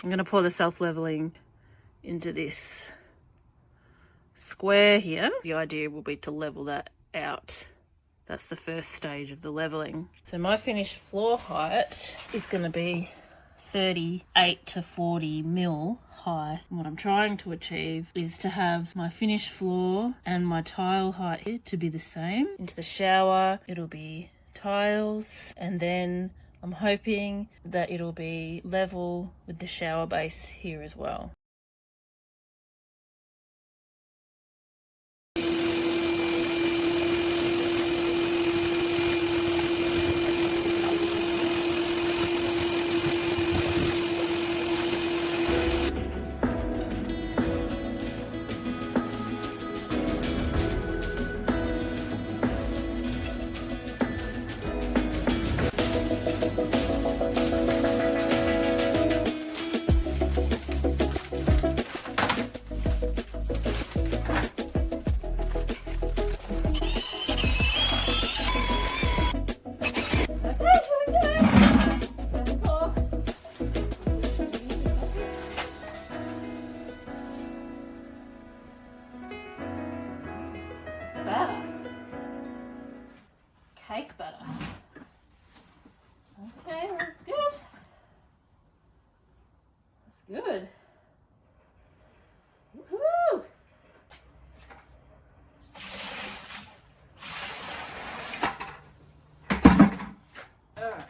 I'm going to pour the self-leveling into this square here. The idea will be to level that out. That's the first stage of the leveling. So my finished floor height is going to be 38 to 40 mil high. And what I'm trying to achieve is to have my finished floor and my tile height here to be the same. Into the shower, it'll be tiles, and then I'm hoping that it'll be level with the shower base here as well. Batter. Cake batter. Okay, that's good. That's good. Woohoo! All right.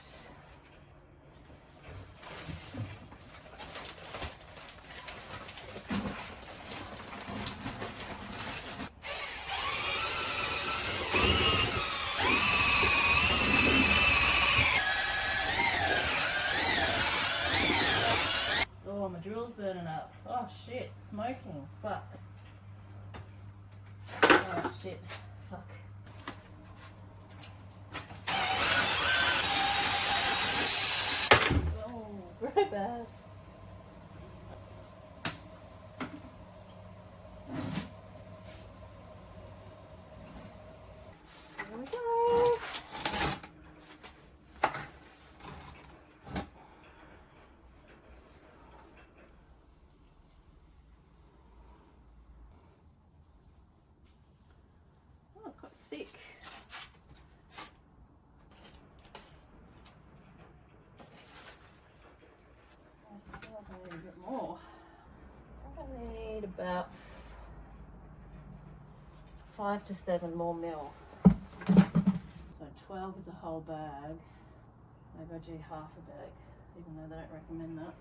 Oh, my drill's burning up. Oh shit, smoking. Fuck. Oh shit. Fuck. Oh, very bad. There we go. Thick. I feel like I need a bit more. I think I need about 5 to 7 more mil. So 12 is a whole bag. Maybe I do half a bag, even though they don't recommend that.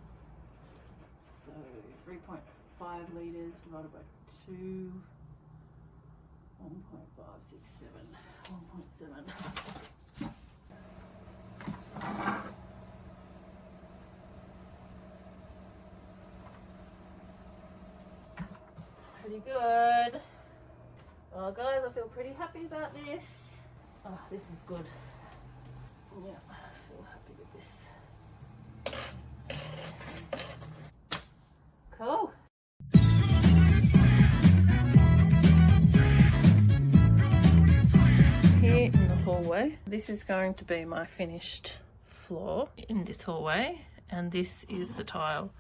So 3.5 litres divided by 2. 1.567, 1.7. Pretty good. Oh guys, I feel pretty happy about this. Oh, this is good. Yeah, I feel happy with this. Cool. Here in the hallway, this is going to be my finished floor in this hallway, and this is the tile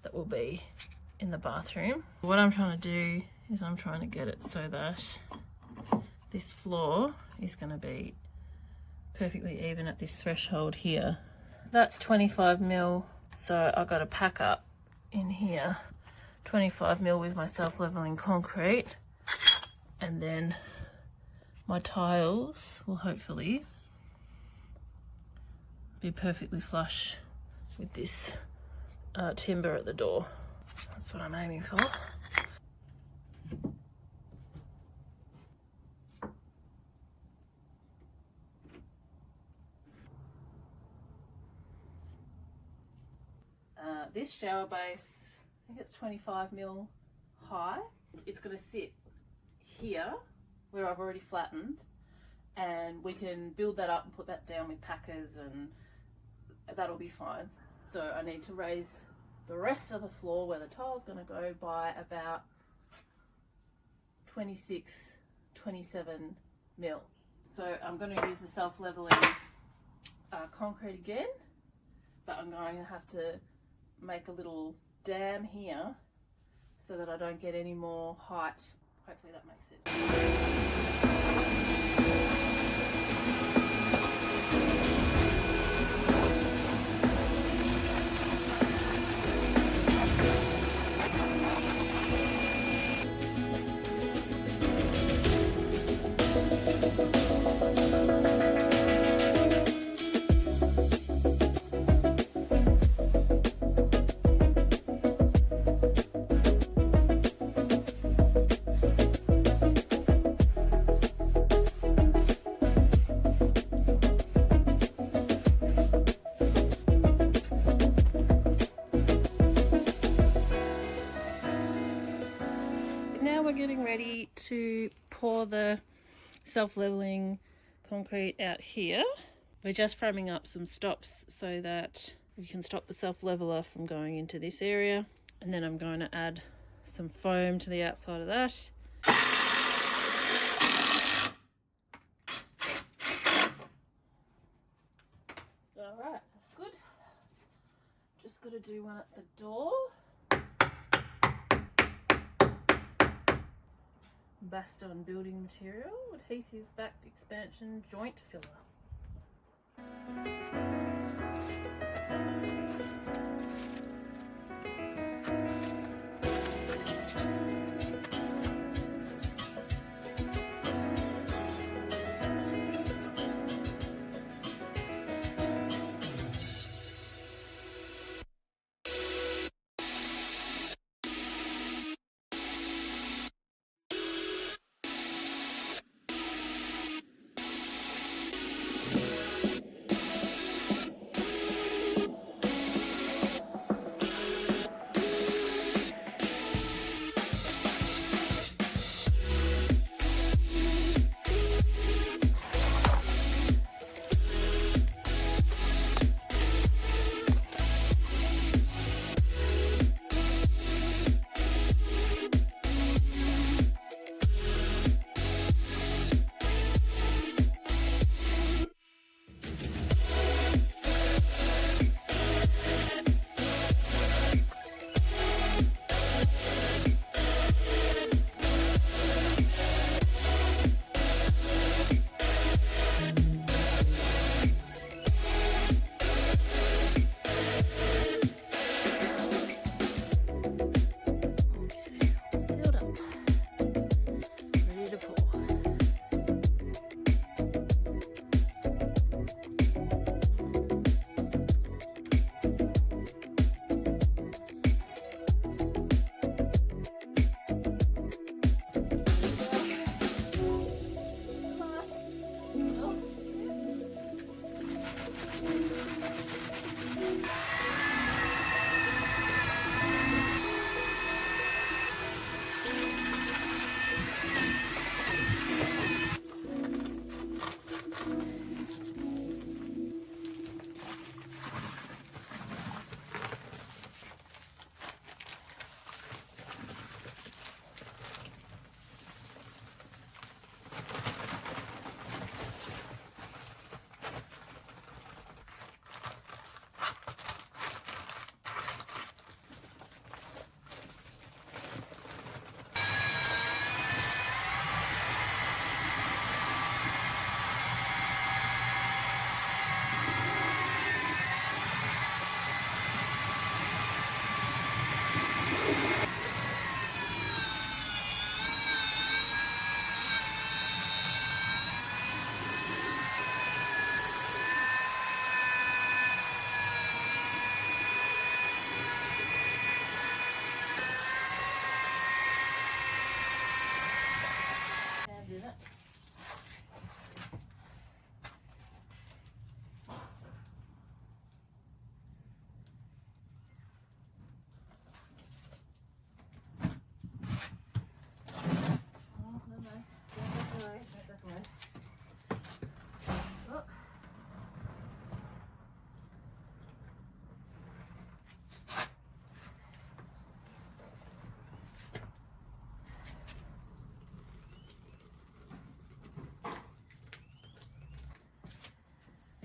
that will be in the bathroom. What I'm trying to do is I'm trying to get it so that this floor is going to be perfectly even at this threshold here. That's 25 mil, so I've got to pack up in here 25 mil with my self-leveling concrete, and then my tiles will hopefully be perfectly flush with this timber at the door. That's what I'm aiming for. This shower base, I think it's 25 mil high. It's going to sit here where I've already flattened, and we can build that up and put that down with packers, and that'll be fine. So I need to raise the rest of the floor where the tile's going to go by about 26, 27 mil. So I'm going to use the self-leveling concrete again, but I'm going to have to make a little dam here so that I don't get any more height. Hopefully that makes sense. Now we're getting ready to pour the self-leveling concrete out here. We're just framing up some stops so that we can stop the self-leveler from going into this area, and then I'm going to add some foam to the outside of that. Alright, that's good. Just got to do one at the door. Baston building material, adhesive backed expansion joint filler.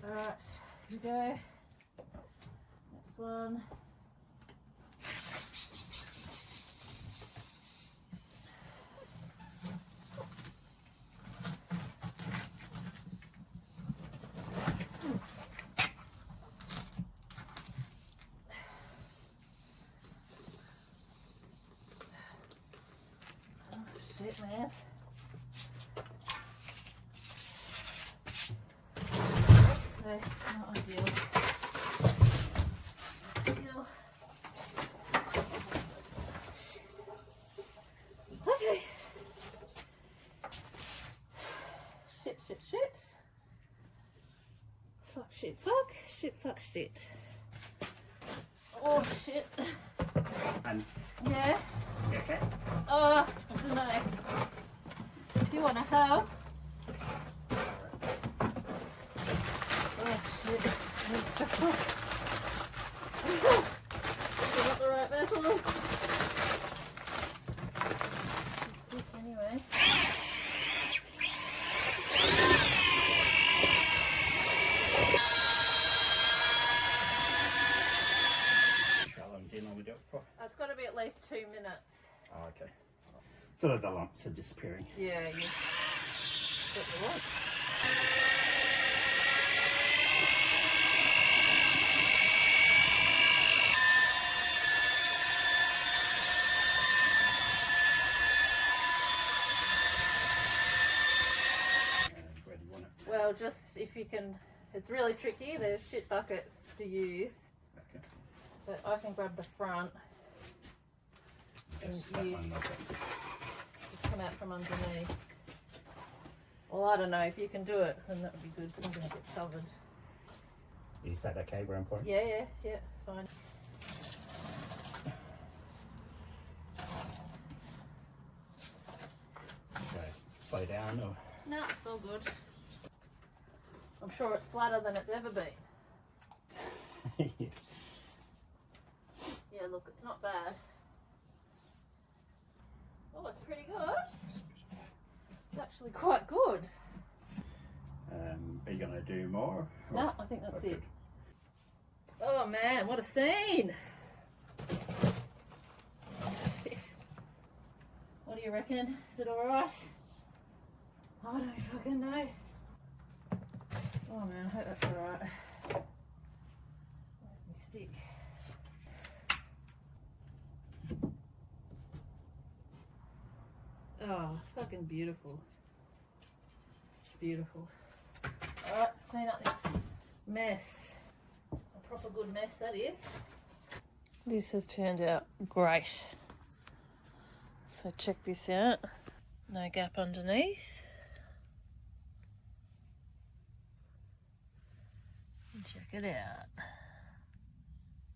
Alright, here we go. Next one. man. So, not ideal. Ideal. Okay. Shit, shit, shit. Fuck, shit, fuck. Shit, fuck, shit. Oh, shit. And Yeah? you okay? I don't know. If you want to help. Oh, shit. Got the right vessels. Anyway. How long do you normally do it for? It's got to be at least 2 minutes. Oh, okay. Sort of the lumps are disappearing. Yeah, you got the one. And where do you want it? Well, just if you can, it's really tricky. There's shit buckets to use, Okay. but I can grab the front and Just that you one, okay. just come out from underneath. Well, I don't know. If you can do it, then that would be good because I'm going to get covered. Is that okay where I'm pouring? Yeah, it's fine. Okay. Slow down or? No, it's all good. I'm sure it's flatter than it's ever been. Yeah, look, it's not bad. Oh, it's pretty good. It's actually quite good. Are you going to do more? No, I think that's Okay. it. Oh man, what a scene! Shit. What do you reckon? Is it alright? I don't fucking know. Oh man, I hope that's alright. Where's my stick? Oh, fucking beautiful. Beautiful. Alright, let's clean up this mess. A proper good mess, that is. This has turned out great. So check this out. No gap underneath. And check it out.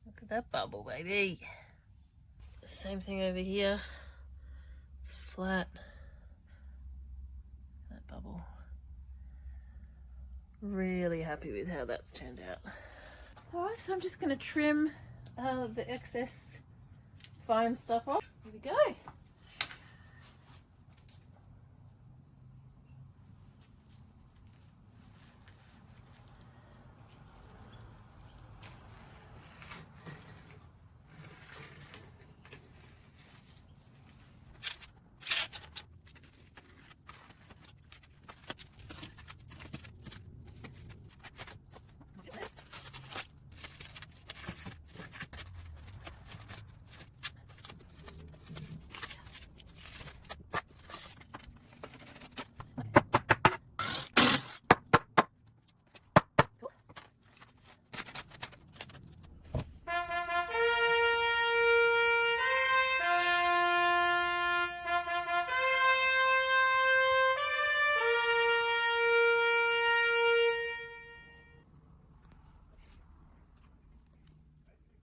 Look at that bubble, baby. Same thing over here. It's flat. That bubble. Really happy with how that's turned out. Alright, so I'm just going to trim the excess foam stuff off. Here we go.